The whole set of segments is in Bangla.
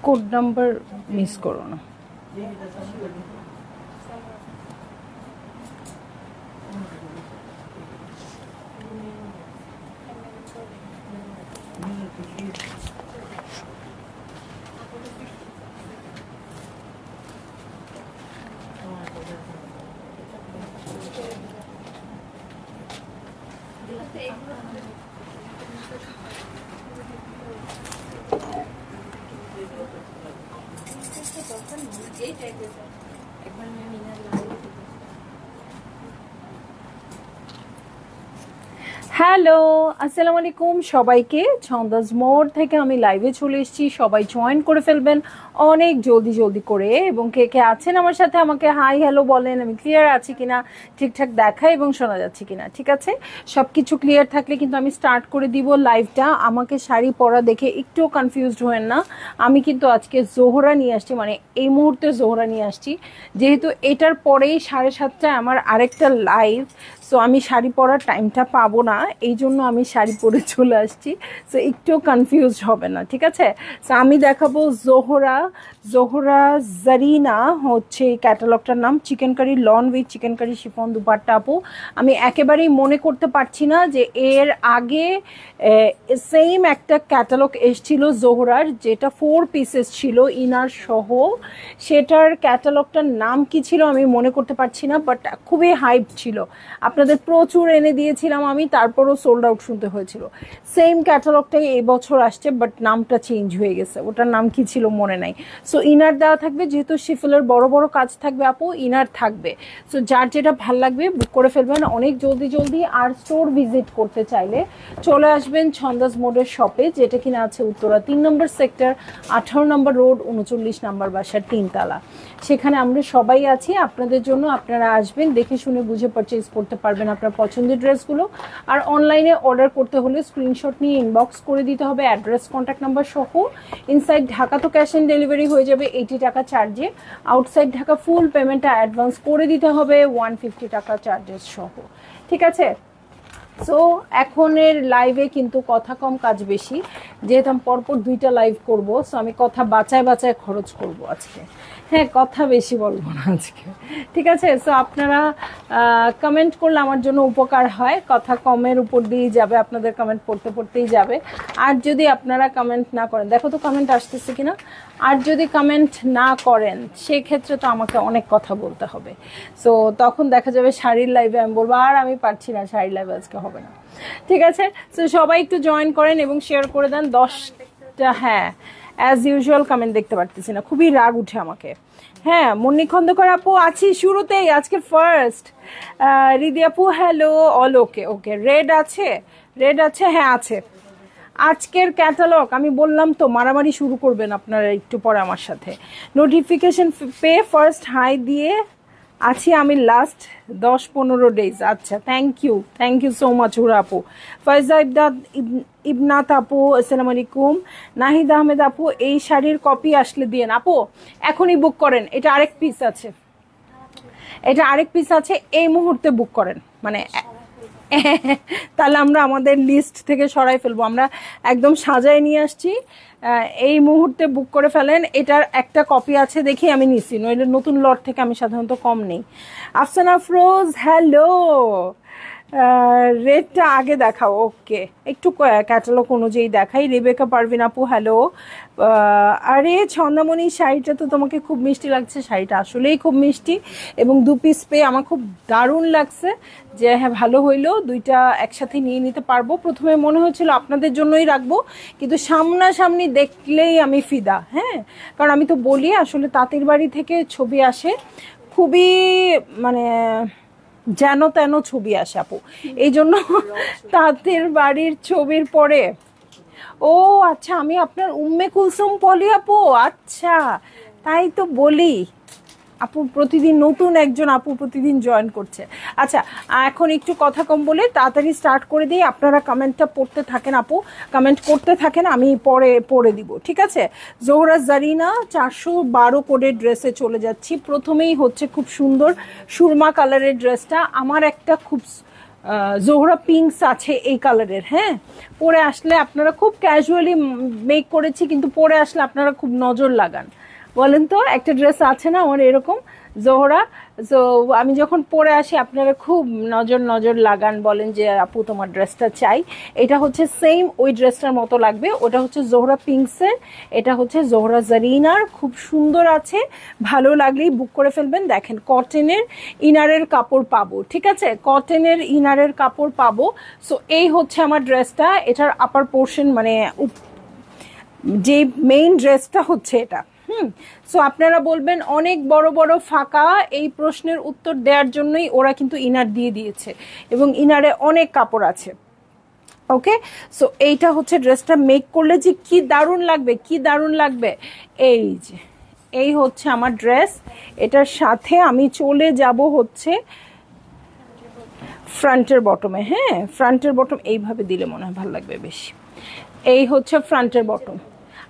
কোড নাম্বার মিস করো না। হ্যালো, আসসালামু আলাইকুম সবাইকে। ছন্দাজ মোড় থেকে আমি লাইভে চলে এসেছি, সবাই জয়েন করে ফেলবেন অনেক জলদি জলদি করে। এবং কে কে আছেন আমার সাথে আমাকে হাই হ্যালো বলেন, আমি ক্লিয়ার আছি কিনা, ঠিকঠাক দেখা এবং শোনা যাচ্ছে কিনা। ঠিক আছে, সব কিছু ক্লিয়ার থাকলে কিন্তু আমি স্টার্ট করে দিব লাইভটা। আমাকে শাড়ি পরা দেখে একটুও কনফিউজড হবেন না, আমি কিন্তু আজকে জোহরা নিয়ে আসছি, মানে এই মুহূর্তে জোহরা নিয়ে আসছি, যেহেতু এটার পরেই 7:30টায় আমার আরেকটা লাইভ। সো আমি শাড়ি পরার টাইমটা পাবো না, এই জন্য আমি শাড়ি পরে চলে আসছি। সো একটু কনফিউজ হবে না, ঠিক আছে। সো আমি দেখাবো জোহরা জারিনা হচ্ছে এই ক্যাটালগটার নাম, chicken curry lawn with chicken curry chiffon dupatta. আপু আমি একেবারেই মনে করতে পারছি না যে এর আগে সেম একটা ক্যাটালগ এসছিল জোহরার, যেটা 4 পিসেস ছিল ইনার সহ, সেটার ক্যাটালগটার নাম কি ছিল আমি মনে করতে পারছি না, বাট খুবই হাইপ ছিল, আপনাদের প্রচুর এনে দিয়েছিলাম আমি, তারপরও সোল্ড আউট শুনতে হয়েছিল। সেম ক্যাটালগটাই এবছর আসছে, বাট নামটা চেঞ্জ হয়ে গেছে, ওটার নাম কি ছিল মনে নাই। সো ইনার দেওয়া থাকবে, যেহেতু শিফলের বড় বড় কাজ থাকবে আপু, ইনার থাকবে। সো যার যেটা ভাল লাগবে বুক করে ফেলবেন অনেক জলদি জলদি। আর স্টোর ভিজিট করতে চাইলে চলে আসবেন ছন্দাজ মোড়ের শপে, যেটা কিনা আছে উত্তরা 3 নম্বর সেক্টর, 18 নম্বর রোড, 39 নম্বর বাসার 3 তলা। সেখানে আমরা সবাই আছি আপনাদের জন্য, আপনারা আসবেন, দেখে শুনে বুঝে পারচেজ করতে পারবেন আপনার পছন্দের ড্রেসগুলো। আর অনলাইনে অর্ডার করতে হলে স্ক্রিনশট নিয়ে ইনবক্স করে দিতে হবে অ্যাড্রেস কন্ট্যাক্ট নাম্বার সহ। ইনসাইড ঢাকা তো ক্যাশ অন ডেলিভারি হয়ে যাবে 80 টাকা চার্জে, আউটসাইড ঢাকা ফুল পেমেন্টটা অ্যাডভান্স করে দিতে হবে 150 টাকা চার্জেস সহ, ঠিক আছে। সো এখনের লাইভে কিন্তু কথা কম কাজ বেশি, যেহেতু আমি পরপর 2টা লাইভ করব, সো আমি কথা বাঁচায় বাঁচায় খরচ করব আজকে। হ্যাঁ, কথা বেশি বলবো না আজকে, ঠিক আছে। সো আপনারা কমেন্ট করলে আমার জন্য উপকার হয়, কথা কমের উপর দিয়েই যাবে, আপনাদের কমেন্ট পড়তে পড়তেই যাবে। আর যদি আপনারা কমেন্ট না করেন, দেখো তো কমেন্ট আসতেছে কিনা, আর যদি কমেন্ট না করেন সেক্ষেত্রে তো আমাকে অনেক কথা বলতে হবে। সো তখন দেখা যাবে শাড়ির লাইভে আমি বলবো আর আমি পারছি না, শাড়ির লাইভে আজকে হবে না, ঠিক আছে। সো সবাই একটু জয়েন করেন এবং শেয়ার করে দেন 10টা। হ্যাঁ, অ্যাজ ইউজুয়াল কমেন্ট দেখতে পারতেছি না, খুবই রাগ উঠে আমাকে। হ্যাঁ, মুন্নি খন্দকার আপু আছি শুরুতেই, আজকে ফার্স্ট। রিদি আপু হ্যালো, অল ওকে ওকে। রেড আছে, রেড আছে, হ্যাঁ আছে। আজকের ক্যাটালগ আমি বললাম তো, মারামারি শুরু করবেন আপনারা একটু পরে আমার সাথে। নোটিফিকেশন পেয়ে ফার্স্ট হাই দিয়ে আছি আমি লাস্ট 10-15 ডেজ। আচ্ছা, থ্যাংক ইউ সো মাচ হুরা আপু। ফয়জা ইবনাথ আপু আসসালামু আলাইকুম। নাহিদ আহমেদ আপু এই শাড়ির কপি আসলে দিয়েন আপু, এখনই বুক করেন, এটা আরেক পিস আছে, এটা আরেক পিস আছে, এই মুহূর্তে বুক করেন, মানে তাহলে আমরা আমাদের লিস্ট থেকে সরাই ফেলবো, আমরা একদম সাজায় নিয়ে আসছি, এই মুহূর্তে বুক করে ফেলেন। এটার একটা কপি আছে দেখি আমি নিছি, নইলে নতুন লট থেকে আমি সাধারণত কম নেই। আফসানা আফরোজ হ্যালো, রেটটা আগে দেখাও, ওকে একটু ক্যাটালগ অনুযায়ী দেখাই। রেবেকা পারভিন আপু হ্যালো। আরে ছন্দামণি শাড়িটা তো তোমাকে খুব মিষ্টি লাগছে, শাড়িটা আসলেই খুব মিষ্টি, এবং 2 পিস পেয়ে আমার খুব দারুণ লাগছে যে হ্যাঁ ভালো হইলো, 2টা একসাথে নিয়ে নিতে পারবো। প্রথমে মনে হয়েছিল আপনাদের জন্যই রাখবো, কিন্তু সামনাসামনি দেখলেই আমি ফিদা। হ্যাঁ, কারণ আমি তো বলি আসলে তাঁতির বাড়ি থেকে ছবি আসে, খুবই মানে যেন তেন ছবি আসে আপু, এই জন্য তাঁতের বাড়ির ছবির পরে ও আচ্ছা, আমি আপনার উম্মে কুলসুম পলি আপু। আচ্ছা, তাই তো বলি, আপু প্রতিদিন নতুন একজন আপু প্রতিদিন জয়েন করছে। আচ্ছা, এখন একটু কথা কম বলে তাড়াতাড়ি স্টার্ট করে দিই। আপনারা কমেন্টটা পড়তে থাকেন আপু, কমেন্ট করতে থাকেন, আমি পরে পড়ে দিব, ঠিক আছে? জোহরা জারিনা 412 কোডের ড্রেসে চলে যাচ্ছি। প্রথমেই হচ্ছে খুব সুন্দর সুরমা কালারের ড্রেসটা। আমার একটা খুব জোহরা পিঙ্কস আছে এই কালারের, হ্যাঁ। পরে আসলে আপনারা খুব ক্যাজুয়ালি মেক করেছি, কিন্তু পরে আসলে আপনারা খুব নজর লাগান। বলেন তো, একটা ড্রেস আছে না আমার এরকম জোহরা, তো আমি যখন পরে আসি আপনারা খুব নজর নজর লাগান, বলেন যে আপু তোমার ড্রেসটা চাই। এটা হচ্ছে সেম ওই ড্রেসটার মতো লাগবে, ওটা হচ্ছে জোহরা পিঙ্কসের, এটা হচ্ছে জোহরা জারিনার। খুব সুন্দর আছে, ভালো লাগলেই বুক করে ফেলবেন। দেখেন কটনের ইনারের কাপড় পাবো, ঠিক আছে, কটনের ইনারের কাপড় পাবো। সো এই হচ্ছে আমার ড্রেসটা, এটার আপার পোর্শন মানে যে মেইন ড্রেসটা হচ্ছে এটা। সো আপনারা বলবেন অনেক বড় বড় ফাঁকা, এই প্রশ্নের উত্তর দেওয়ার জন্যই ওরা কিন্তু ইনার দিয়ে দিয়েছে, এবং ইনারে অনেক কাপড় আছে। ওকে, সো এইটা হচ্ছে ড্রেসটা মেক করলে যে কি দারুণ লাগবে, কি দারুণ লাগবে। এই যে এই হচ্ছে আমার ড্রেস, এটার সাথে আমি চলে যাব হচ্ছে ফ্রন্টের বটমে। হ্যাঁ, ফ্রন্টের বটম এইভাবে দিলে মনে হয় ভালো লাগবে বেশি। এই হচ্ছে ফ্রন্টের বটম।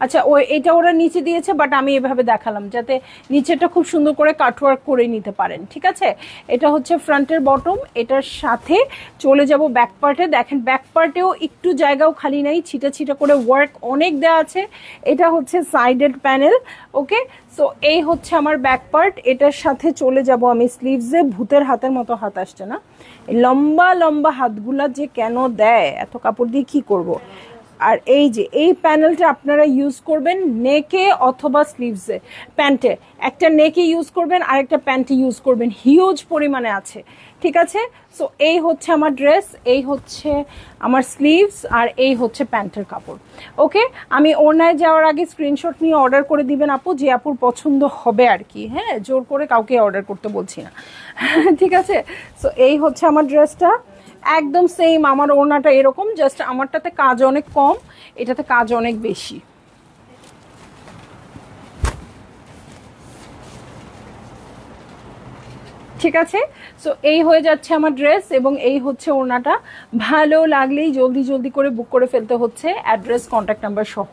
আচ্ছা, এটা ওরা নিচে দিয়েছে, বাট আমি এভাবে দেখালাম যাতে নিচেটা খুব সুন্দর করে কাটওয়ার্ক করে নিতে পারেন, ঠিক আছে? এটা হচ্ছে ফ্রন্টের বটম, এটার সাথে চলে যাব ব্যাক পার্টে। দেখেন ব্যাক পার্টেও একটু জায়গাও খালি নাই, ছিটা ছিটা করে ওয়ার্ক অনেক দেওয়া আছে। এটা হচ্ছে সাইডের প্যানেল। ওকে, সো এই হচ্ছে আমার ব্যাক পার্ট। এটার সাথে চলে যাব আমি স্লিভসে। ভূতের হাতের মতো হাত আসছে না, লম্বা লম্বা হাতগুলা যে কেন দেয়, এত কাপড় দিয়ে কি করব। আর এই যে এই প্যানেলটা আপনারা ইউজ করবেন নেকে অথবা স্লিভসে। প্যান্টে একটা নেকে ইউজ করবেন, আর একটা প্যান্টে ইউজ করবেন, হিউজ পরিমাণে আছে, ঠিক আছে? সো এই হচ্ছে আমার ড্রেস, এই হচ্ছে আমার স্লিভস, আর এই হচ্ছে প্যান্টের কাপড়। ওকে, আমি ওড়নায় যাওয়ার আগে স্ক্রিনশট নিয়ে অর্ডার করে দিবেন আপু, যে আপুর পছন্দ হবে আর কি। হ্যাঁ, জোর করে কাউকে অর্ডার করতে বলছি না, ঠিক আছে? সো এই হচ্ছে আমার ড্রেসটা, একদম সেম। আমার ওড়নাটা এরকম, জাস্ট আমারটাতে কাজ অনেক কম, এটাতে কাজ অনেক বেশি। ঠিক আছে, সো এই হয়ে যাচ্ছে আমার ড্রেস, এবং এই হচ্ছে ওড়নাটা। ভালো লাগলেই জলদি জলদি করে বুক করে ফেলতে হচ্ছে, অ্যাড্রেস কন্ট্যাক্ট নাম্বার সহ,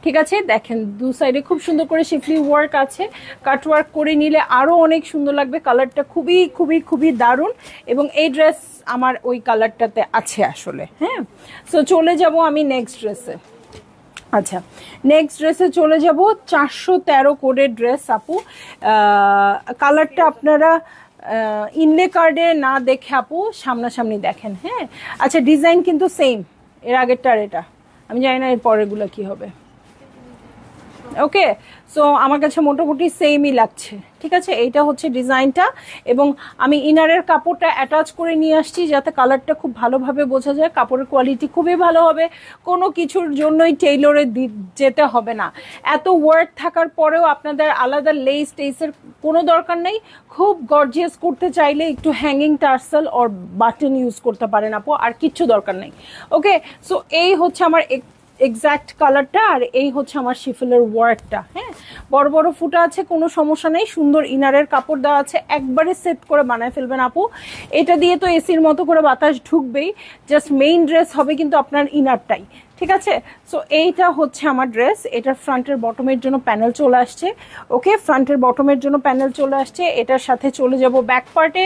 ঠিক আছে? দেখেন দু সাইডে খুব সুন্দর করে শিফলি ওয়ার্ক আছে, কাট ওয়ার্ক করে নিলে আরও অনেক সুন্দর লাগবে। কালারটা খুবই খুবই খুবই দারুণ, এবং এই ড্রেস আমার ওই কালারটাতে আছে আসলে। হ্যাঁ, সো চলে যাব আমি নেক্সট ড্রেসে। আচ্ছা, নেক্সট ড্রেসে চলে যাব। 413 কোডের ড্রেস আপু। কালারটা আপনারা ইনলে কার্ডে না দেখে আপু সামনাসামনি দেখেন। হ্যাঁ, আচ্ছা, ডিজাইন কিন্তু সেম, এর আগেরটার এটা। আমি জানি না এর পরেরগুলো কি হবে। ওকে, সো আমার কাছে মোটামুটি সেমই লাগছে, ঠিক আছে? এইটা হচ্ছে ডিজাইনটা, এবং আমি ইনারের কাপড়টা অ্যাটাচ করে নিয়ে আসছি যাতে কালারটা খুব ভালোভাবে বোঝা যায়। কাপড়ের কোয়ালিটি খুবই ভালো হবে, কোনো কিছুর জন্যই টেইলরে যেতে হবে না। এত ওয়ার্ক থাকার পরেও আপনাদের আলাদা লেস টেসের কোনো দরকার নেই। খুব গর্জিয়াস করতে চাইলে একটু hanging tassel or button use করতে পারেন আপু, আর কিচ্ছু দরকার নেই। ওকে, সো এই হচ্ছে আমার এক্স্যাক্ট কালারটা, আর এই হচ্ছে আমার শিফলের ওয়ার্কটা। হ্যাঁ, বড় বড় ফুটা আছে, কোনো সমস্যা নেই। সুন্দর ইনারের কাপড় দেওয়া আছে, একবারে সেট করে বানায় ফেলবেন আপু। এটা দিয়ে তো এসির মতো করে বাতাস ঢুকবেই, জাস্ট মেইন ড্রেস হবে কিন্তু আপনার ইনারটাই, ঠিক আছে? সো এইটা হচ্ছে আমার ড্রেস, এটার ফ্রন্টের বটমের জন্য প্যানেল চলে আসছে। ওকে, ফ্রন্টের বটমের জন্য প্যানেল চলে আসছে। এটার সাথে চলে যাব ব্যাক পার্টে।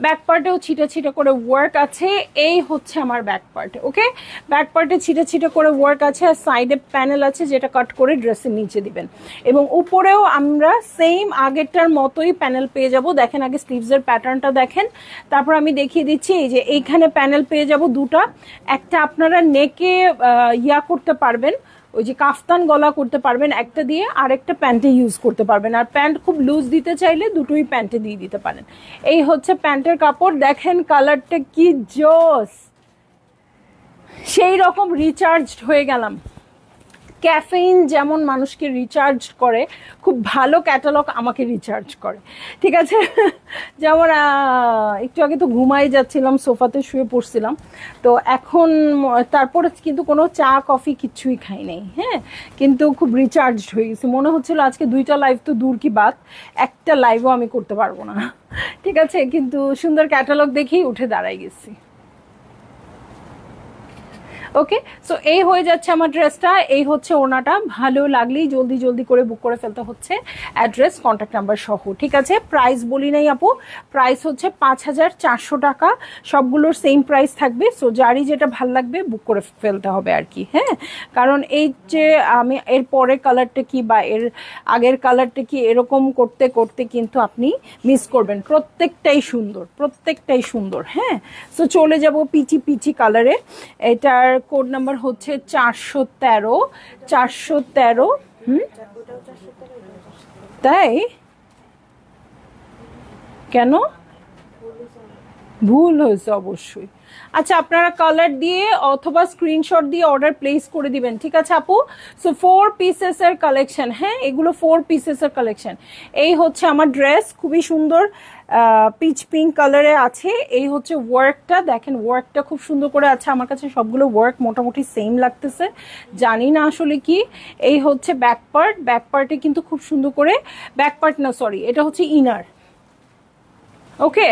ব্যাক পার্টেও ছিটা ছিটা করে ওয়ার্ক আছে, এই হচ্ছে আমার ব্যাক পার্ট। ওকে, ব্যাক পার্টে ছিটা ছিটা করে ওয়ার্ক আছে, আর সাইডে প্যানেল আছে যেটা কাট করে ড্রেসের নিচে দিবেন, এবং উপরেও আমরা সেম আগেরটার মতোই প্যানেল পেয়ে যাব। দেখেন আগে স্লিভসের প্যাটার্নটা দেখেন, তারপর আমি দেখিয়ে দিচ্ছি। এই যে এইখানে প্যানেল পেয়ে যাব দুটা, একটা আপনারা নেকে ইয়া করতে পারবেন, ওই যে কাফতান গলা করতে পারবেন একটা দিয়ে, আর একটা প্যান্টে ইউজ করতে পারবেন। আর প্যান্ট খুব লুজ দিতে চাইলে দুটোই প্যান্টে দিয়ে দিতে পারেন। এই হচ্ছে প্যান্টের কাপড়। দেখেন কালারটা কি জোস, সেই রকম রিচার্জড হয়ে গেলাম। ক্যাফেইন যেমন মানুষকে রিচার্জ করে, খুব ভালো ক্যাটালগ আমাকে রিচার্জ করে, ঠিক আছে। যেমন একটু আগে তো ঘুমাই যাচ্ছিলাম, সোফাতে শুয়ে পড়ছিলাম, তো এখন তারপরে কিন্তু কোনো চা কফি কিচ্ছুই খাই নাই, হ্যাঁ, কিন্তু খুব রিচার্জ হয়ে গেছি। মনে হচ্ছিল আজকে 2টা লাইভ তো দূর কি বাত, একটা লাইভও আমি করতে পারবো না, ঠিক আছে, কিন্তু সুন্দর ক্যাটালগ দেখেই উঠে দাঁড়াই গেছি। ওকে, সো এই হয়ে যাচ্ছে আমার ড্রেসটা, এই হচ্ছে ওনাটা। ভালো লাগলেই জলদি জলদি করে বুক করে ফেলতে হচ্ছে, অ্যাড্রেস কন্ট্যাক্ট নাম্বার সহ, ঠিক আছে। প্রাইস বলি নাই আপু, প্রাইস হচ্ছে 5400 টাকা, সবগুলোর সেম প্রাইস থাকবে। সো যারই যেটা ভাল লাগবে বুক করে ফেলতে হবে আর কি, হ্যাঁ। কারণ এই যে আমি এর পরের কালারটা কি বা এর আগের কালারটা কি, এরকম করতে করতে কিন্তু আপনি মিস করবেন। প্রত্যেকটাই সুন্দর, প্রত্যেকটাই সুন্দর, হ্যাঁ। সো চলে যাব পিচি পিচি কালারে। এটার কোড নাম্বার হচ্ছে 413, 413। তাই কেন ভুল হয়েছে অবশ্যই। আচ্ছা, আপনারা কালার দিয়ে অথবা স্ক্রিনশট দিয়ে অর্ডার প্লেস করে দিবেন, ঠিক আছে আপু। সো 4 পিসেসের কালেকশন, হ্যাঁ, এগুলো 4 পিসেসের কালেকশন। এই হচ্ছে আমার ড্রেস, খুবই সুন্দর পিচ পিঙ্ক কালারে আছে। এই হচ্ছে ওয়ার্কটা, দেখেন ওয়ার্কটা খুব সুন্দর করে আছে। আমার কাছে সবগুলো ওয়ার্ক মোটামুটি সেম লাগতেছে, জানি না আসলে কি। এই হচ্ছে ব্যাক পার্ট, ব্যাক পার্টে কিন্তু খুব সুন্দর করে, ব্যাক পার্ট না সরি, এটা হচ্ছে ইনার। ওকে,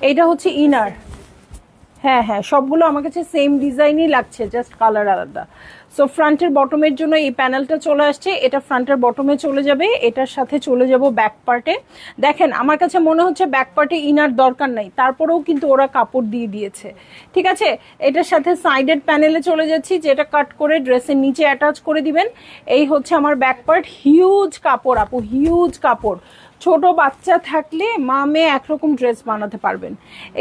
এইটা হচ্ছে ইনার। হ্যাঁ হ্যাঁ, সবগুলো আমার কাছে সেম ডিজাইনই লাগছে, জাস্ট কালার আলাদা। সো ফ্রন্টের বটমের জন্য এই প্যানেলটা চলে আসছে, এটা ফ্রন্টের বটমে চলে যাবে, এটার সাথে চলে যাব ব্যাক পার্টে। দেখেন আমার কাছে মনে হচ্ছে ব্যাক পার্টে ইনার দরকার নাই, তারপরেও কিন্তু ওরা কাপড় দিয়ে দিয়েছে, ঠিক আছে। এটার সাথে সাইডেড প্যানেলে চলে যাচ্ছি, যেটা কাট করে ড্রেসের নিচে অ্যাটাচ করে দিবেন। এই হচ্ছে আমার ব্যাক পার্ট, হিউজ কাপড় আপু, হিউজ কাপড়। ছোট বাচ্চা থাকলে মা মেয়ে একরকম ড্রেস বানাতে পারবেন।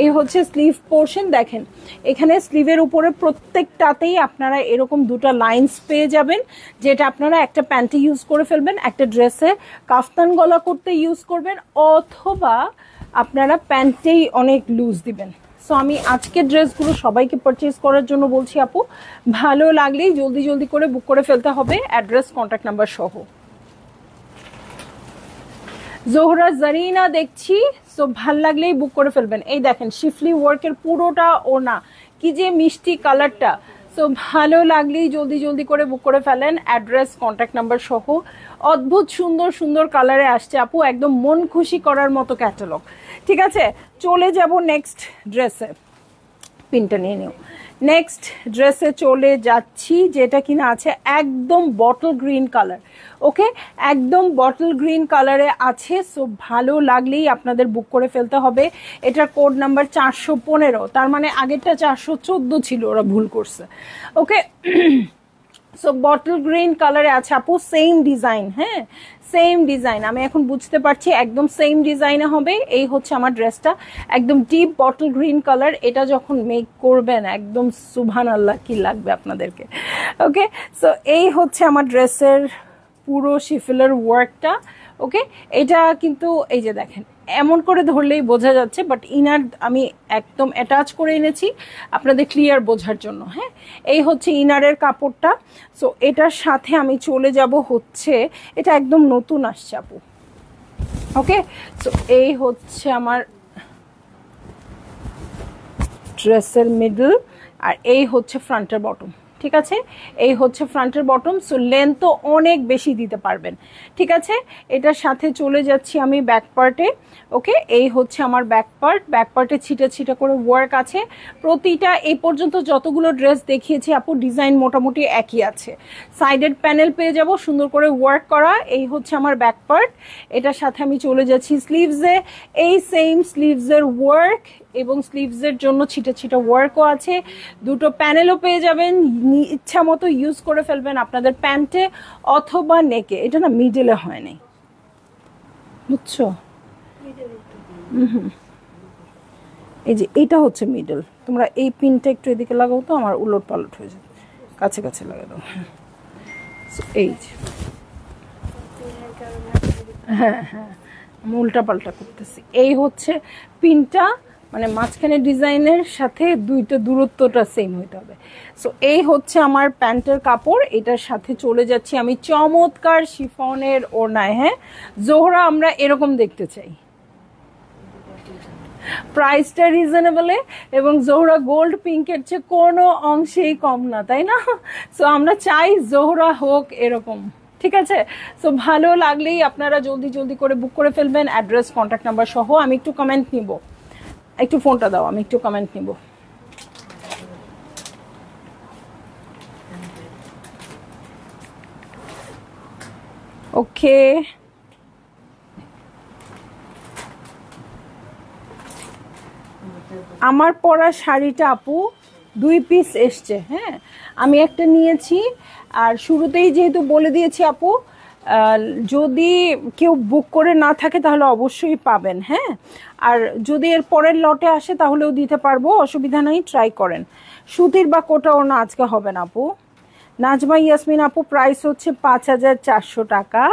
এই হচ্ছে স্লিভ পোর্শন, দেখেন এখানে স্লিভের উপরে প্রত্যেকটাতেই আপনারা এরকম 2টা লাইন্স পেয়ে যাবেন, যেটা আপনারা একটা প্যান্টে ইউজ করে ফেলবেন, একটা ড্রেসে কাফতান গলা করতে ইউজ করবেন, অথবা আপনারা প্যান্টেই অনেক লুজ দিবেন। সো আমি আজকের ড্রেসগুলো সবাইকে পারচেজ করার জন্য বলছি আপু, ভালো লাগলেই জলদি জলদি করে বুক করে ফেলতে হবে, অ্যাড্রেস কন্ট্যাক্ট নাম্বার সহ। জোহরা জারিনা দেখছি, সো ভাল লাগলেই বুক করে ফেলবেন। এই দেখেন শিফলি ওয়ার্কের পুরোটা ওনা, কি যে মিষ্টি কালারটা। সো ভালো লাগলেই জলদি জলদি করে বুক করে ফেলেন, অ্যাড্রেস কন্ট্যাক্ট নাম্বার সহ। অদ্ভুত সুন্দর সুন্দর কালারে আসছে আপু, একদম মন খুশি করার মতো ক্যাটালগ, ঠিক আছে। চলে যাব নেক্সট ড্রেসে, পিনটা নিয়ে নিও। নেক্সট ড্রেসে চলে যাচ্ছি, যেটা কিনা আছে একদম বটল গ্রিন কালার। ওকে, একদম বটল গ্রিন কালারে আছে। সো ভালো লাগলেই আপনাদের বুক করে ফেলতে হবে। এটার কোড নাম্বার 415, তার মানে আগেরটা 414 ছিল, ওরা ভুল করছে। ওকে, সো বটল গ্রিন কালারে আছে আপু, সেম ডিজাইন, হ্যাঁ সেম ডিজাইন। আমি এখন বুঝতে পারছি একদম সেম ডিজাইনে হবে। এই হচ্ছে আমার ড্রেসটা, একদম ডিপ বটল গ্রিন কালার। এটা যখন মেক করবেন একদম সুবহানাল্লাহ কি লাগবে আপনাদেরকে। ওকে, সো এই হচ্ছে আমার ড্রেসের পুরো শিফলের ওয়ার্কটা। ওকে, এটা কিন্তু এই যে দেখেন এমন করে ধরলেই বোঝা যাচ্ছে, বাট ইনার আমি একদম অ্যাটাচ করে এনেছি আপনাদের ক্লিয়ার বোঝার জন্য, হ্যাঁ। এই হচ্ছে ইনারের কাপড়টা। সো এটার সাথে আমি চলে যাব হচ্ছে, এটা একদম নতুন আসছে আপু। ওকে, সো এই হচ্ছে আমার ড্রেসের মিডল, আর এই হচ্ছে ফ্রন্টের বটম, ঠিক আছে। এই হচ্ছে ফ্রন্টের বটম। সো লেন্থ তো অনেক বেশি দিতে পারবেন, ঠিক আছে। এটার সাথে চলে যাচ্ছি আমি ব্যাক পার্টে। ওকে, এই হচ্ছে আমার ব্যাক পার্ট, ব্যাক পার্টে ছিটা ছিটা করে ওয়ার্ক আছে প্রতিটা। এই পর্যন্ত যতগুলো ড্রেস দেখিয়েছি আপু, ডিজাইন মোটামুটি একই আছে। সাইডেড প্যানেল পেয়ে যাব সুন্দর করে ওয়ার্ক করা। এই হচ্ছে আমার ব্যাক পার্ট। এটার সাথে আমি চলে যাচ্ছি স্লিভসে, এই সেম স্লিভসের ওয়ার্ক এবং স্লিভসের জন্য ছিটা ছিটা ওয়ার্কও আছে। 2টো প্যানেলও পেয়ে যাবেন, ইচ্ছা মতো ইউজ করে ফেলবেন আপনাদের প্যান্টে অথবা নেকে। এটা না মিডলে হয় নাই, বুঝছো? এই যে এটা হচ্ছে মিডল। তোমরা এই পিনটা একটু এদিকে লাগাও তো, আমার উলট পালট হয়ে যাবে, কাছে কাছে লাগা দাও। এই যে হ্যাঁ হ্যাঁ, আমি উল্টা পাল্টা করতেছি। এই হচ্ছে পিনটা, মানে মাঝখানে ডিজাইনের সাথে দুইটা দূরত্বটা সেম হইতে হবে। সো এই হচ্ছে আমার প্যান্টের কাপড়, এটার সাথে চলে যাচ্ছি আমি চমৎকার শিফনের ওড়নায়। হ্যাঁ জোহরা আমরা এরকম দেখতে চাই, প্রাইসটা রিজনেবলে, এবং জোহরা গোল্ড পিঙ্কের চেয়ে কোনো অংশেই কম না, তাই না? সো আমরা চাই জোহরা হোক এরকম, ঠিক আছে? সো ভালো লাগলেই আপনারা জলদি জলদি করে বুক করে ফেলবেন, অ্যাড্রেস কন্ট্যাক্ট নাম্বার সহ। আমি একটু কমেন্ট নিব, একটু ফোনটা দাও, আমি একটু কমেন্ট নিব। ওকে, আমার পরা শাড়িটা আপু 2 পিস এসছে। হ্যাঁ আমি একটা নিয়েছি, আর শুরুতেই যেহেতু বলে দিয়েছি আপু, যদি কেউ বুক করে না থাকে তাহলে অবশ্যই পাবেন। হ্যাঁ আর যদি এর পরের লটে আসে তাহলেও দিতে পারবো, অসুবিধা নাই, ট্রাই করেন। সুতির বা কোটা ওড়না আজকে হবে না আপু। নাজমা ইয়াসমিন আপু প্রাইস হচ্ছে 5400 টাকা,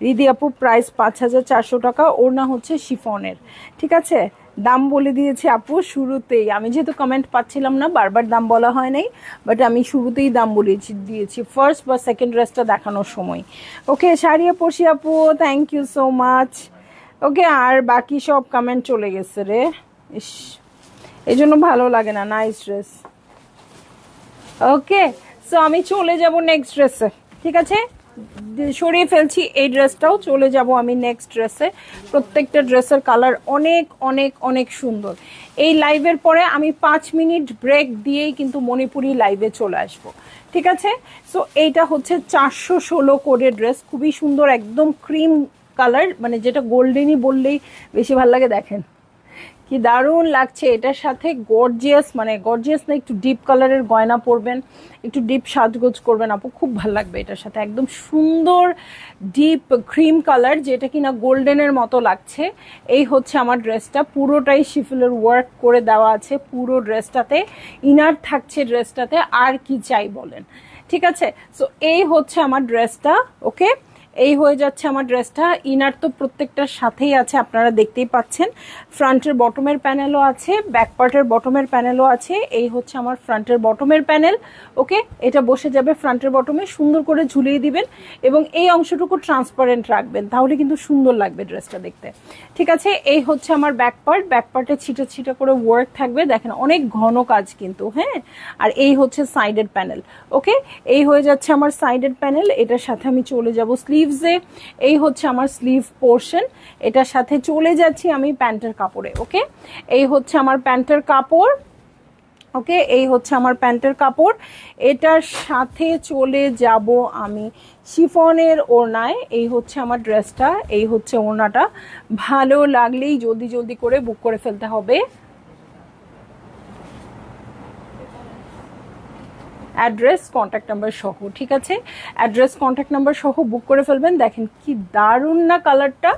রিদি আপু প্রাইস 5400 টাকা, ওড়না হচ্ছে শিফনের। ঠিক আছে, দাম বলে দিয়েছি আপু শুরুতেই, আমি যেহেতু কমেন্ট পাচ্ছিলাম না, বারবার দাম বলা হয় নাই, বাট আমি শুরুতেই দাম দিয়েছি ফার্স্ট বা সেকেন্ড ড্রেসটা দেখানোর সময়। ওকে শাড়িয়া পড়ছি আপু, থ্যাংক ইউ সো মাচ। ওকে আর বাকি সব কমেন্ট চলে গেছে রে, ইস এই জন্য ভালো লাগে না। Nice dress. ওকে সো আমি চলে যাব নেক্সট ড্রেসে, ঠিক আছে? সরিয়ে ফেলছি এই ড্রেসটাও, চলে যাব আমি নেক্সট ড্রেসে। প্রত্যেকটা ড্রেসের কালার অনেক অনেক অনেক সুন্দর। এই লাইভের পরে আমি 5 মিনিট ব্রেক দিয়েই কিন্তু মণিপুরি লাইভে চলে আসব, ঠিক আছে? সো এইটা হচ্ছে 416 কোডের ড্রেস, খুবই সুন্দর, একদম ক্রিম কালার, মানে যেটা গোল্ডেনই বললেই বেশি ভালো লাগে। দেখেন কি দারুণ লাগছে এটার সাথে, গর্জিয়াস, মানে গর্জিয়াস না, একটু ডিপ কালারের গয়না পরবেন, একটু ডিপ সাজগোজ করবেন আপু, খুব ভালো লাগবে এটার সাথে। একদম সুন্দর ডিপ ক্রিম কালার, যেটা কিনা গোল্ডেনের মতো লাগছে। এই হচ্ছে আমার ড্রেসটা, পুরোটাই শিফলের ওয়ার্ক করে দেওয়া আছে পুরো ড্রেসটাতে, ইনার থাকছে ড্রেসটাতে, আর কি চাই বলেন, ঠিক আছে? সো এই হচ্ছে আমার ড্রেসটা। ওকে এই হয়ে যাচ্ছে আমার ড্রেসটা। ইনার তো প্রত্যেকটার সাথেই আছে, আপনারা দেখতেই পাচ্ছেন। ফ্রন্টের বটমের প্যানেলও আছে, ব্যাক পার্টের বটমের প্যানেলও আছে। এই হচ্ছে আমার ফ্রন্টের বটমের প্যানেল। ওকে এটা বসে যাবে ফ্রন্টের বটমে, সুন্দর করে ঝুলিয়ে দিবেন এবং এই অংশটুকু ট্রান্সপারেন্ট রাখবেন, তাহলে কিন্তু সুন্দর লাগবে ড্রেসটা দেখতে, ঠিক আছে? এই হচ্ছে আমার ব্যাক পার্ট, ব্যাক পার্টে ছিটা ছিটা করে ওয়ার্ক থাকবে, দেখেন অনেক ঘন কাজ কিন্তু। হ্যাঁ আর এই হচ্ছে সাইডের প্যানেল। ওকে এই হয়ে যাচ্ছে আমার সাইডের প্যানেল। এটার সাথে আমি চলে যাব স্লিভসে, এই হচ্ছে আমার স্লিভ পোর্শন। এটার সাথে চলে যাচ্ছি আমি প্যান্টের কাপড়ে। ওকে এই হচ্ছে আমার প্যান্টের কাপড়। ওকে এই হচ্ছে আমার প্যান্টের কাপড়, এটার সাথে চলে যাব আমি শিফনের ওড়নায়। এই হচ্ছে আমার ড্রেসটা, এই হচ্ছে ওড়নাটা। ভালো লাগলেই জলদি জলদি করে বুক করে ফেলতে হবে, অ্যাড্রেস কন্ট্যাক্ট নাম্বার সহ, ঠিক আছে? অ্যাড্রেস কন্ট্যাক্ট নাম্বার সহ বুক করে ফেলবেন। দেখেন কি দারুণ না কালারটা,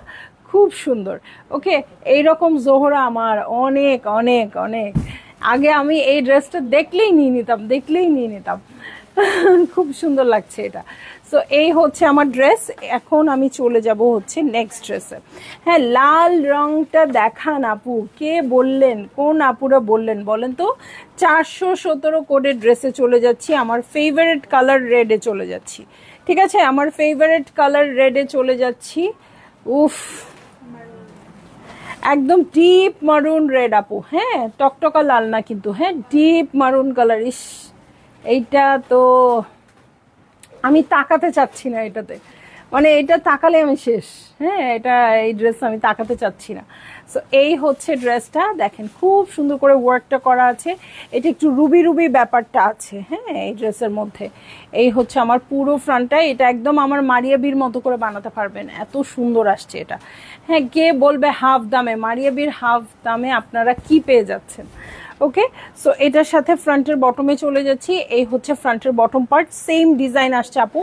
খুব সুন্দর। ওকে এইরকম জোহরা আমার অনেক অনেক অনেক আগে, আমি এই ড্রেসটা দেখলেই নিয়ে নিতাম খুব সুন্দর লাগছে এটা। সো এই হচ্ছে আমার ড্রেস। এখন আমি চলে যাব হচ্ছে নেক্সট ড্রেসে। হ্যাঁ লাল রংটা দেখান আপু, কে বললেন, কোন আপুরা বললেন বলেন তো? 417 কোডের ড্রেসে চলে যাচ্ছি, আমার ফেভারিট কালার রেডে চলে যাচ্ছি, ঠিক আছে? আমার ফেভারিট কালার রেডে চলে যাচ্ছি। উফ একদম ডিপ মারুন রেড আপু, হ্যাঁ টকটকা লাল না কিন্তু, হ্যাঁ ডিপ মারুন কালার। ইস এইটা তো আমি তাকাতে চাচ্ছি না এটাতে, মানে এটা তাকালে আমি শেষ। হ্যাঁ এটা এই ড্রেস আমি তাকাতে চাচ্ছি না। সো এই হচ্ছে ড্রেসটা, দেখেন খুব সুন্দর করে ওয়ার্কটা করা আছে, এটা একটু রুবি রুবি ব্যাপারটা আছে। হ্যাঁ এই ড্রেসের মধ্যে এই হচ্ছে আমার পুরো ফ্রন্টটা, এটা একদম আমার মারিয়াবির মতো করে বানাতে পারবেন, এত সুন্দর আসছে এটা। হ্যাঁ কে বলবে হাফ দামে, মারিয়াবির হাফ দামে আপনারা কি পেয়ে যাচ্ছেন? ওকে সো এটার সাথে ফ্রন্টের বটমে চলে যাচ্ছি। এই হচ্ছে ফ্রন্টের বটম পার্ট, সেম ডিজাইন আসছে আপু,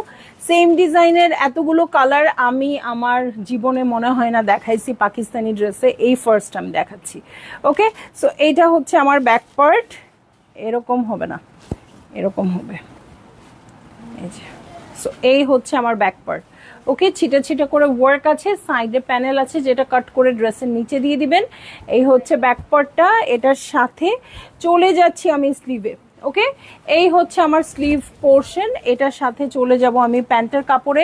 সেম ডিজাইনের এতগুলো কালার আমি আমার জীবনে মনে হয় না দেখাইছি পাকিস্তানি ড্রেসে, এই ফার্স্ট আমি দেখাচ্ছি। ওকে সো এইটা হচ্ছে আমার ব্যাক পার্ট, এরকম হবে না, এরকম হবে, এই যে। সো সো এই হচ্ছে আমার ব্যাক পার্ট। ওকে, ছিটা ছিটা করে ওয়ার্ক আছে, সাইডে প্যানেল আছে যেটা কাট করে ড্রেসের নিচে দিয়ে দিবেন। এই হচ্ছে ব্যাক পার্টটা, এটার সাথে চলে যাচ্ছি আমি স্লিভে। ওকে, এই হচ্ছে আমার স্লিভ পোর্শন, এটার সাথে চলে যাব আমি প্যান্টের কাপড়ে।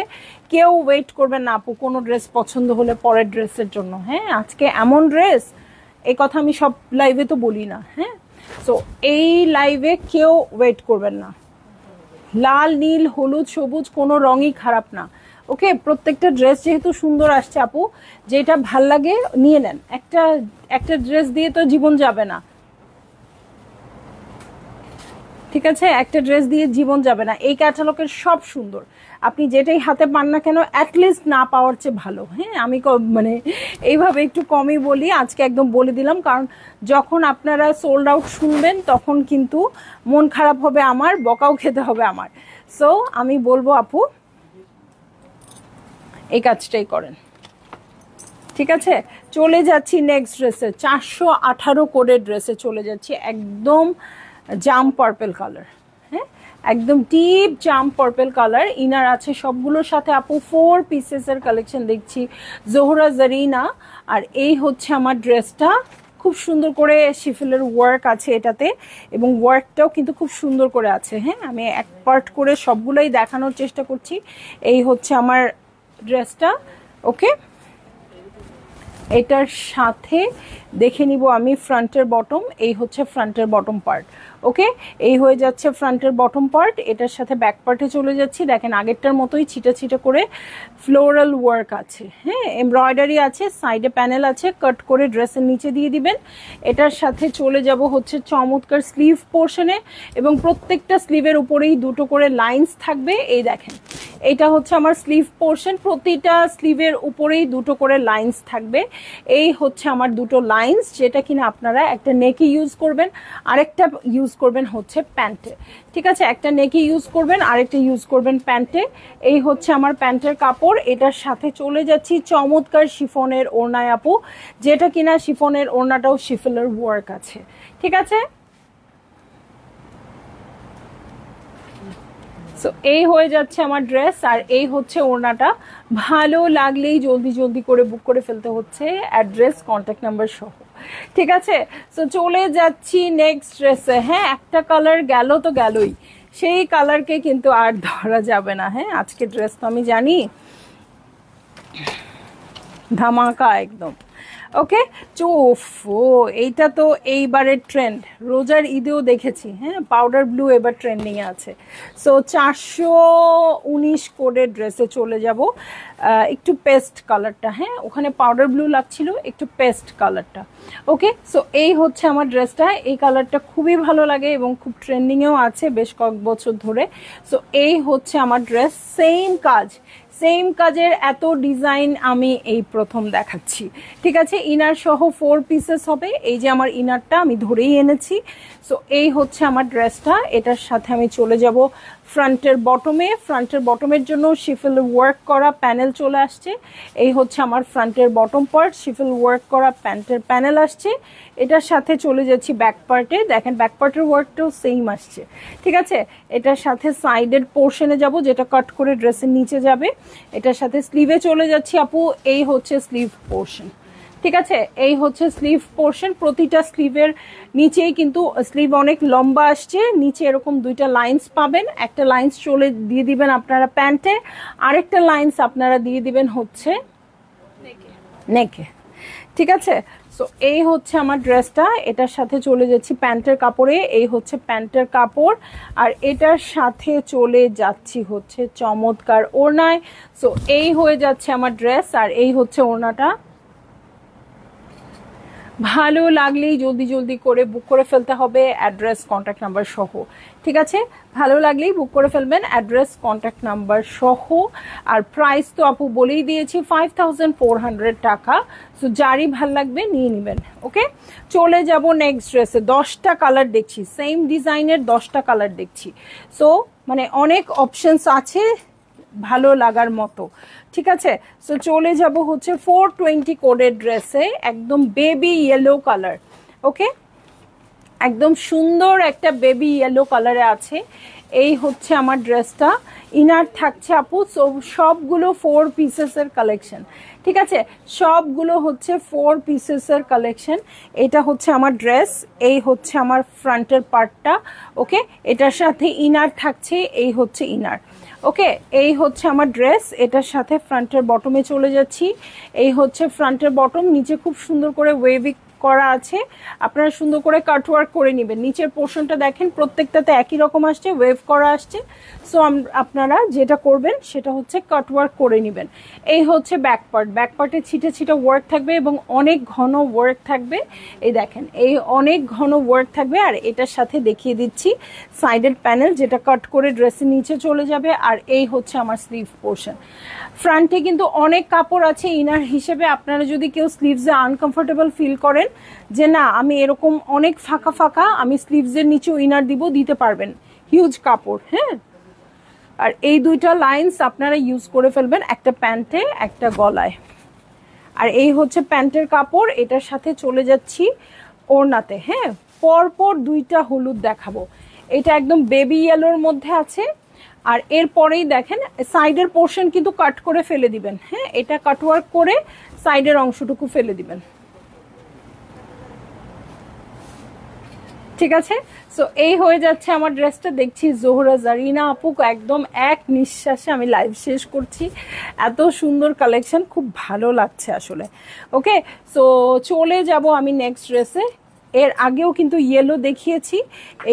কেউ ওয়েট করবেন না আপু কোনো ড্রেস পছন্দ হলে পরের ড্রেসের জন্য। হ্যাঁ, আজকে এমন ড্রেস, এই কথা আমি সব লাইভে তো বলি না। হ্যাঁ, সো এই লাইভে কেউ ওয়েট করবেন না, লাল নীল হলুদ সবুজ কোনো রঙই খারাপ না। ওকে, প্রত্যেকটা ড্রেস যেহেতু সুন্দর আসছে আপু, যেটা ভাল লাগে নিয়ে নেন। একটা একটা ড্রেস দিয়ে তো জীবন যাবে না, ঠিক আছে? একটা ড্রেস দিয়ে জীবন যাবে না। এই ক্যাটালগের সব সুন্দর, আপনি যেটাই হাতে পান না কেন অ্যাটলিস্ট না পাওয়ার চেয়ে ভালো। হ্যাঁ, আমি মানে এইভাবে একটু কমই বলি, আজকে একদম বলে দিলাম, কারণ যখন আপনারা সোল্ড আউট শুনবেন তখন কিন্তু মন খারাপ হবে আমার, বকাও খেতে হবে আমার। সো আমি বলবো আপু এই কাজটাই করেন, ঠিক আছে? চলে যাচ্ছি নেক্সট ড্রেসে, 418 কোডের ড্রেসে চলে যাচ্ছি, একদম জাম পার্পল কালার। হ্যাঁ, একদম ডিপ জাম পার্পল কালার। ইনার আছে সবগুলোর সাথে আপু 4 পিসেসের কালেকশন দেখছি, জোহরা জারিনা। আর এই হচ্ছে আমার ড্রেসটা, খুব সুন্দর করে শিফেলের ওয়ার্ক আছে এটাতে, এবং ওয়ার্কটাও কিন্তু খুব সুন্দর করে আছে। হ্যাঁ, আমি এক পার্ট করে সবগুলোই দেখানোর চেষ্টা করছি। এই হচ্ছে আমার ড্রেসটা। ওকে, এটার সাথে দেখে নিব আমি ফ্রন্টের বটম। এই হচ্ছে ফ্রন্টের বটম পার্ট। ওকে, এই হয়ে যাচ্ছে ফ্রন্টের বটম পার্ট। এটার সাথে ব্যাক পার্টে চলে যাচ্ছি। দেখেন আগেরটার মতোই ছিটা ছিটা করে ফ্লোরাল ওয়ার্ক আছে। হ্যাঁ, এমব্রয়ডারি আছে, সাইডে প্যানেল আছে, কাট করে ড্রেসের নিচে দিয়ে দিবেন। এটার সাথে চলে যাব হচ্ছে চমৎকার স্লিভ পোর্শনে, এবং প্রত্যেকটা স্লিভের উপরেই দুটো করে লাইন্স থাকবে। এই দেখেন, এটা হচ্ছে আমার স্লিভ পোর্শন, প্রতিটা স্লিভের উপরেই দুটো করে লাইন্স থাকবে। এই হচ্ছে আমার দুটো লাইন্স, যেটা কিনা আপনারা একটা নেকে ইউজ করবেন, আরেকটা ইউজ করবেন হচ্ছে প্যান্টে। ঠিক আছে, একটা নেকে ইউজ করবেন, আরেকটা ইউজ করবেন প্যান্টে। এই হচ্ছে আমার প্যান্টের কাপড়। এটার সাথে চলে যাচ্ছি চমৎকার শিফনের ওড়নায় আপু, যেটা কিনা শিফনের ওড়নাটাও শিফেলের ওয়ার্ক আছে। ঠিক আছে, সো এই হয়ে যাচ্ছে আমার ড্রেস, আর এই হচ্ছে ওড়নাটা। ভালো লাগলেই জলদি জলদি করে বুক করে ফেলতে হচ্ছে, অ্যাড্রেস কন্ট্যাক্ট নাম্বার সহ। ঠিক আছে, সো চলে যাচ্ছি নেক্সট ড্রেসে। হ্যাঁ, একটা কালার গেল তো গেলই, সেই কালারকে কিন্তু আর ধরা যাবে না। হ্যাঁ, আজকে ড্রেস তো আমি জানি ধামাকা একদম। ওকে, ও এইটা তো এইবারের ট্রেন্ড, রোজার ঈদেও দেখেছি। হ্যাঁ, পাউডার ব্লু এবার ট্রেন্ডিং এ আছে। সো 419 কোডের ড্রেসে চলে যাব, একটু পেস্ট কালারটা। হ্যাঁ, ওখানে পাউডার ব্লু লাগছিল, একটু পেস্ট কালারটা। ওকে, সো এই হচ্ছে আমার ড্রেসটা। এই কালারটা খুবই ভালো লাগে এবং খুব ট্রেন্ডিংয়েও আছে বেশ কয়েক বছর ধরে। সো এই হচ্ছে আমার ড্রেস, সেম কাজ, সেম কাজের এত ডিজাইন আমি এই প্রথম দেখাচ্ছি। ঠিক আছে, ইনার সহ 4 পিসেস হবে। এই যে আমার ইনারটা আমি ধরেই এনেছি। সো এই হচ্ছে আমার ড্রেসটা। এটার সাথে আমি চলে যাব ফ্রন্টের বটমে। ফ্রন্টের বটমের জন্য শিফেল ওয়ার্ক করা প্যানেল চলে আসছে। এই হচ্ছে আমার ফ্রন্টের বটম পার্ট, শিফেল ওয়ার্ক করা প্যান্টের প্যানেল আসছে। এটার সাথে চলে যাচ্ছি ব্যাক পার্টে। দেখেন ব্যাক পার্টের ওয়ার্কটাও সেম আসছে। ঠিক আছে, এটার সাথে সাইডের পোর্শনে যাব, যেটা কাট করে ড্রেসের নিচে যাবে। এটার সাথে স্লিভে চলে যাচ্ছি আপু। এই হচ্ছে স্লিভ পোর্শন। ঠিক আছে, এই হচ্ছে স্লিভ পোর্শন। প্রতিটা স্লিভের নিচেই কিন্তু স্লিভ অনেক লম্বা আসছে, নিচে এরকম দুইটা লাইন্স পাবেন। একটা লাইন্স চলে দিয়ে দিবেন আপনারা প্যান্টে, আরেকটা লাইন্স আপনারা দিয়ে দিবেন হচ্ছে নেকে। ঠিক আছে, সো এই হচ্ছে আমার ড্রেসটা। এটার সাথে চলে যাচ্ছি প্যান্টের কাপড়ে। এই হচ্ছে প্যান্টের কাপড়, আর এটার সাথে চলে যাচ্ছি হচ্ছে চমৎকার ওড়নায়। সো এই হয়ে যাচ্ছে আমার ড্রেস, আর এই হচ্ছে ওড়নাটা। ভালো লাগলেই জলদি জলদি করে বুক করে ফেলতে হবে, অ্যাড্রেস কন্ট্যাক্ট নাম্বার সহ। ঠিক আছে, ভালো লাগলেই বুক করে ফেলবেন, অ্যাড্রেস কন্ট্যাক্ট নাম্বার সহ। আর প্রাইস তো আপু বলেই দিয়েছি 5400 টাকা। সো যারই ভাল লাগবে নিয়ে নেবেন। ওকে, চলে যাব নেক্সট ড্রেসে। 10টা কালার দেখছি, সেম ডিজাইনের 10টা কালার দেখছি। সো মানে অনেক অপশনস আছে ভালো লাগার মতো। ঠিক আছে, সো চলে যাব হচ্ছে 420 কোডের ড্রেসে, একদম বেবি ইয়েলো কালার। ওকে, একদম সুন্দর একটা বেবি ইয়েলো কালারে আছে। এই হচ্ছে আমার ড্রেসটা, ইনার থাকছে আপু। সবগুলো 4 পিসেসের কালেকশন, ঠিক আছে, সবগুলো হচ্ছে 4 পিসেসের কালেকশন। এটা হচ্ছে আমার ড্রেস, এই হচ্ছে আমার ফ্রন্টের পার্টটা, ওকে। এটার সাথে ইনার থাকছে, এই হচ্ছে ইনার, ওকে। এই হচ্ছে আমার ড্রেস, এটার সাথে ফ্রন্টের বটমে চলে যাচ্ছি। এই হচ্ছে ফ্রন্টের বটম, নিচে খুব সুন্দর করে ওয়েভি করা আছে, আপনারা সুন্দর করে কাটওয়ার্ক করে নেবেন। নিচের পোর্শনটা দেখেন প্রত্যেকটাতে একই রকম আসছে, ওয়েভ করা আসছে। সো আপনারা যেটা করবেন সেটা হচ্ছে কাটওয়ার্ক করে নেবেন। এই হচ্ছে ব্যাক পার্ট, ব্যাক পার্টে ছিটে ছিটে ওয়ার্ক থাকবে এবং অনেক ঘন ওয়ার্ক থাকবে। এই দেখেন, এই অনেক ঘন ওয়ার্ক থাকবে। আর এটার সাথে দেখিয়ে দিচ্ছি সাইডের প্যানেল, যেটা কাট করে ড্রেসের নিচে চলে যাবে। আর এই হচ্ছে আমার স্লিভ পোর্শন। ফ্রন্টে কিন্তু অনেক কাপড় আছে ইনার হিসেবে। আপনারা যদি কেউ স্লিভসে আনকমফোর্টেবল ফিল করেন যে না আমি এরকম অনেক ফাঁকা ফাঁকা, আমি স্লিভসের নিচেও ইনার দিব, দিতে পারবেন, হিউজ কাপড়, হ্যাঁ। আর এই দুইটা লাইন্স আপনারা ইউজ করে ফেলবেন, একটা প্যান্টে একটা গলায়। আর এই হচ্ছে প্যান্টের কাপড়, এটার সাথে চলে যাচ্ছি ওড়নাতে, হ্যাঁ। পরপর দুইটা হলুদ দেখাবো, এটা একদম বেবি ইয়েলোর মধ্যে আছে। আর এরপরেই দেখেন সাইডের পোর্শন কিন্তু কাট করে ফেলে দিবেন, হ্যাঁ, এটা কাটওয়ার্ক করে সাইডের অংশটুকু ফেলে দিবেন, ঠিক আছে। সো এই হয়ে যাচ্ছে আমার ড্রেসটা। দেখছি জোহরা জারিনা আপু একদম এক নিঃশ্বাসে আমি লাইভ শেষ করছি, এত সুন্দর কালেকশন, খুব ভালো লাগছে আসলে। ওকে, সো চলে যাব আমি নেক্সট ড্রেসে। এর আগেও কিন্তু ইয়েলো দেখিয়েছি,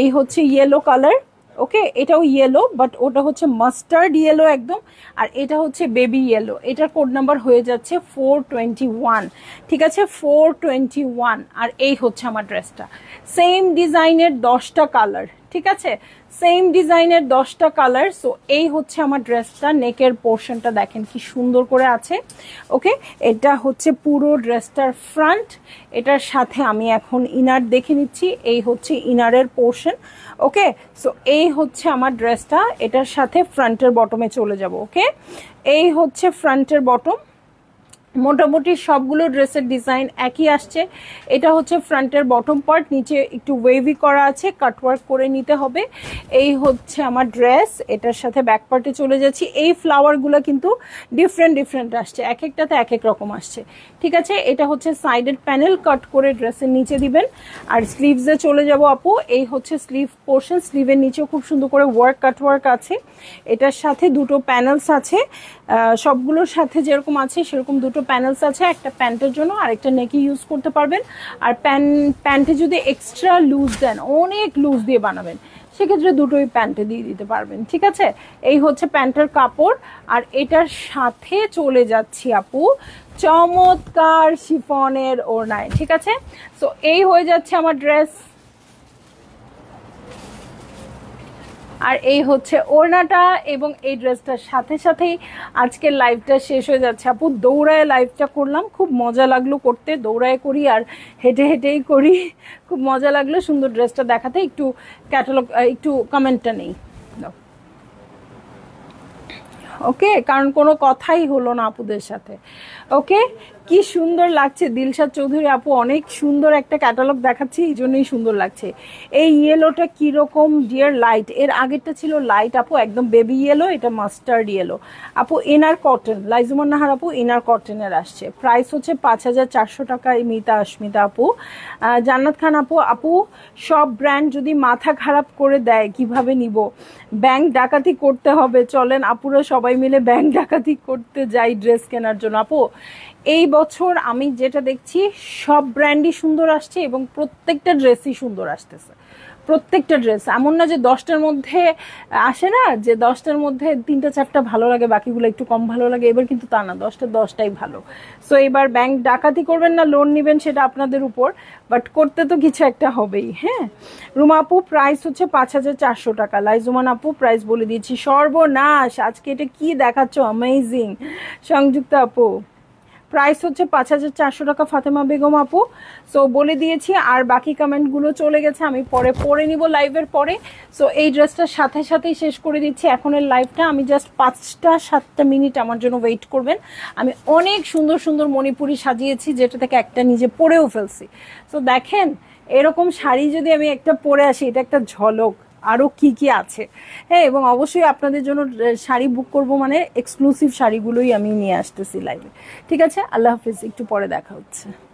এই হচ্ছে ইয়েলো কালার, ওকে। এটাও ইয়েলো, বাট ওটা হচ্ছে মাস্টার্ড ইয়েলো একদম। আর এটা হচ্ছে বেবি ইয়েলো, এটার কোড নাম্বার হয়ে যাচ্ছে 421, ঠিক আছে, 421। আর এই হচ্ছে আমার ড্রেসটা, সেম ডিজাইনের 10টা কালার, ঠিক আছে, সেম ডিজাইনের 10টা কালার। সো এই হচ্ছে আমার ড্রেসটা। নেকের পোর্শনটা দেখেন কি সুন্দর করে আছে, ওকে। এটা হচ্ছে পুরো ড্রেসটার ফ্রন্ট, এটার সাথে আমি এখন ইনার দেখে নিচ্ছি, এই হচ্ছে ইনারের পোর্শন, ওকে। সো এই হচ্ছে আমার ড্রেসটা, এটার সাথে ফ্রন্টের বটমে চলে যাব, ওকে। এই হচ্ছে ফ্রন্টের বটম, মোটামুটি সবগুলো ড্রেসের ডিজাইন একই আসছে। এটা হচ্ছে ফ্রন্টের বটম পার্ট, নিচে একটু ওয়েভি করা আছে, কাটওয়ার্ক করে নিতে হবে। এই হচ্ছে আমার ড্রেস, এটার সাথে ব্যাক পার্টে চলে যাচ্ছি। এই ফ্লাওয়ারগুলো কিন্তু ডিফারেন্ট ডিফারেন্ট আসছে, এক একটাতে এক এক রকম আসছে, ঠিক আছে। এটা হচ্ছে সাইডের প্যানেল, কাট করে ড্রেসের নিচে দিবেন। আর স্লিভসে চলে যাব আপু, এই হচ্ছে স্লিভ পোর্শন, স্লিভের নিচেও খুব সুন্দর করে ওয়ার্ক কাটওয়ার্ক আছে। এটার সাথে দুটো প্যানেলস আছে, সবগুলোর সাথে যেরকম আছে সেরকম দুটো প্যানেলস আছে, একটা প্যান্টের জন্য আর একটা নেকে ইউজ করতে পারবেন। আর প্যান্টে যদি এক্সট্রা লুজ দেন, অনেক লুজ দিয়ে বানাবেন, সেক্ষেত্রে দুটোই প্যান্টে দিয়ে দিতে পারবেন, ঠিক আছে। এই হচ্ছে প্যান্টের কাপড়। আর এটার সাথে চলে যাচ্ছি আপু চমৎকার শিফনের ওড়নায়, ঠিক আছে। সো এই হয়ে যাচ্ছে আমার ড্রেস। আর এই হচ্ছে ওড়নাটা, এবং এই ড্রেসটার সাথে সাথেই আজকের লাইভটা শেষ হয়ে যাচ্ছে আপু। দৌড়ায় লাইভটা করলাম, খুব মজা লাগলো করতে, দৌড়ায় করি আর হেঁটে হেঁটেই করি, খুব মজা লাগলো সুন্দর ড্রেসটা দেখাতে। একটু ক্যাটালগ, একটু কমেন্টটা নেই, ওকে, কারণ কোনো কথাই হলো না আপুদের সাথে, ওকে। কি সুন্দর লাগছে দিলশাদ চৌধুরী আপু, অনেক সুন্দর একটা ক্যাটালগ দেখাচ্ছি, এই জন্যই সুন্দর লাগছে। এই ইয়েলোটা কিরকম ডিয়ার? লাইট, এর আগেরটা ছিল লাইট আপু, একদম বেবি ইয়েলো, এটা মাস্টার্ড ইয়েলো আপু। ইনার কটন, লাইজুমান নাহার আপু ইনার কটনের আসছে, প্রাইস হচ্ছে 5400 টাকা। মিতা আস্মিতা আপু, জান্নাত খান আপু, আপু সব ব্র্যান্ড যদি মাথা খারাপ করে দেয় কিভাবে নিব? ব্যাংক ডাকাতি করতে হবে, চলেন আপুরা সবাই মিলে ব্যাংক ডাকাতি করতে যাই ড্রেস কেনার জন্য। আপু এই বছর আমি যেটা দেখছি সব ব্র্যান্ডই সুন্দর আসছে এবং প্রত্যেকটা ড্রেসই সুন্দর আসতেছে, প্রত্যেকটা ড্রেস। এমন না যে 10টার মধ্যে আসে না, যে 10টার মধ্যে 3টা 4টা ভালো লাগে, বাকিগুলো একটু কম ভালো লাগে, এবার কিন্তু তা না, 10টার 10টাই ভালো। সো এবার ব্যাংক ডাকাতি করবেন না লোন নেবেন সেটা আপনাদের উপর, বাট করতে তো কিছু একটা হবেই, হ্যাঁ। রুমা আপু প্রাইস হচ্ছে 5400 টাকা। লাইজুমান আপু প্রাইস বলে দিয়েছি, সর্বনাশ আজকে এটা কি দেখাচ্ছ, অ্যামেজিং। সংযুক্ত আপু প্রাইস হচ্ছে 5400 টাকা। ফাতেমা বেগম আপু সো বলে দিয়েছি, আর বাকি কমেন্টগুলো চলে গেছে, আমি পরে পড়ে নিব লাইভের পরে। সো এই ড্রেসটার সাথে সাথেই শেষ করে দিচ্ছি এখনের লাইভটা। আমি জাস্ট 5-7 মিনিট আমার জন্য ওয়েট করবেন। আমি অনেক সুন্দর সুন্দর মণিপুরি সাজিয়েছি, যেটা থেকে একটা নিজে পরেও ফেলছি। সো দেখেন এরকম শাড়ি যদি আমি একটা পরে আসি, এটা একটা ঝলক, আরও কি কি আছে। হ্যাঁ, এবং অবশ্যই আপনাদের জন্য শাড়ি বুক করব মানে এক্সক্লুসিভ শাড়িগুলোই আমি নিয়ে আসতেছি লাইভে। ঠিক আছে, আল্লাহ হাফিজ, একটু পরে দেখা হচ্ছে।